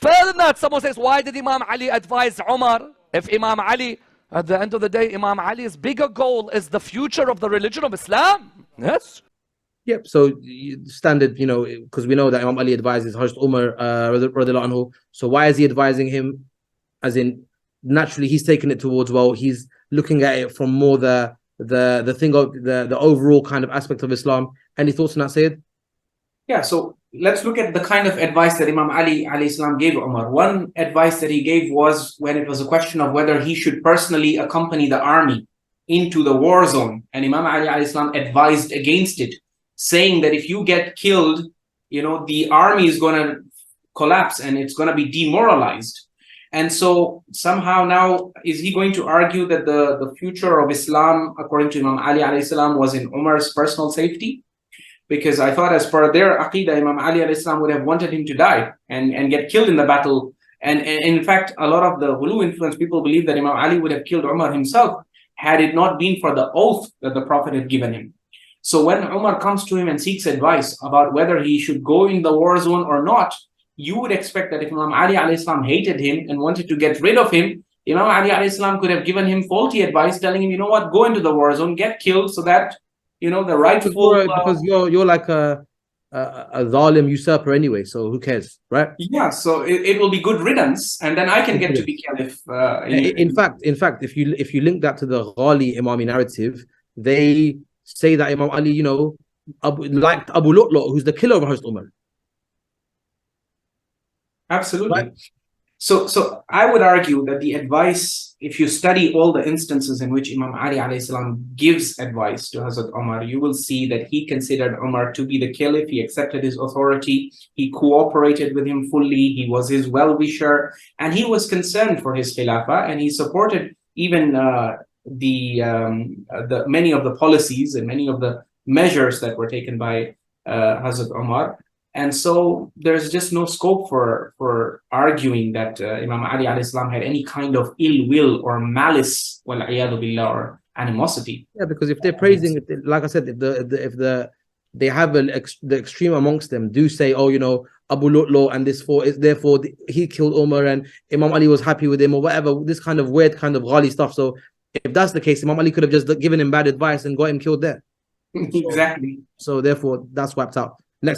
further than that, someone says, why did Imam Ali advise Umar? If Imam Ali, at the end of the day, Imam Ali's bigger goal is the future of the religion of Islam. Yes. Yep. So standard, because we know that Imam Ali advises Hazrat Umar radiallahu anhu. So why is he advising him? As in, naturally, he's taking it towards, well, he's looking at it from more the thing of the overall kind of aspect of Islam. Any thoughts on that, Sayyid? Yeah, so let's look at the kind of advice that Imam Ali alayhi salam gave Umar. One advice that he gave was when it was a question of whether he should personally accompany the army into the war zone. And Imam Ali alayhi salam advised against it, saying that if you get killed, the army is going to collapse and it's going to be demoralized. And so somehow now, is he going to argue that the future of Islam, according to Imam Ali alayhi salam, was in Umar's personal safety? Because I thought as per their aqidah, Imam Ali alayhi salam would have wanted him to die and get killed in the battle. And in fact, a lot of the Ghulu influenced people believe that Imam Ali would have killed Umar himself had it not been for the oath that the Prophet had given him. So when Umar comes to him and seeks advice about whether he should go in the war zone or not, you would expect that if Imam Ali alayhi salam hated him and wanted to get rid of him, Imam Ali alayhi salam could have given him faulty advice, telling him, go into the war zone, get killed, so that the rightful... Because you're like a zalim usurper anyway, so who cares, right? Yeah, so it will be good riddance, and then I can get to be caliph. In fact, if you link that to the Ghali Imami narrative, they say that Imam Ali, liked Abu Lu'lu', who's the killer of Hazrat Umar. Absolutely. Right? So I would argue that the advice, if you study all the instances in which Imam Ali alayhi salam gives advice to Hazrat Umar, you will see that he considered Umar to be the caliph. He accepted his authority. He cooperated with him fully. He was his well-wisher, and he was concerned for his khilafah, and he supported even the many of the policies and many of the measures that were taken by Hazrat Umar. And so there's just no scope for arguing that Imam Ali alayhi salam had any kind of ill will or malice, wal-iyadu billah, or animosity. Yeah, because if they're praising, like I said, if they have the extreme amongst them do say, Abu Lu'lu and therefore he killed Umar and Imam Ali was happy with him or whatever, this kind of weird kind of ghali stuff. So if that's the case, Imam Ali could have just given him bad advice and got him killed there. Exactly. So therefore that's wiped out.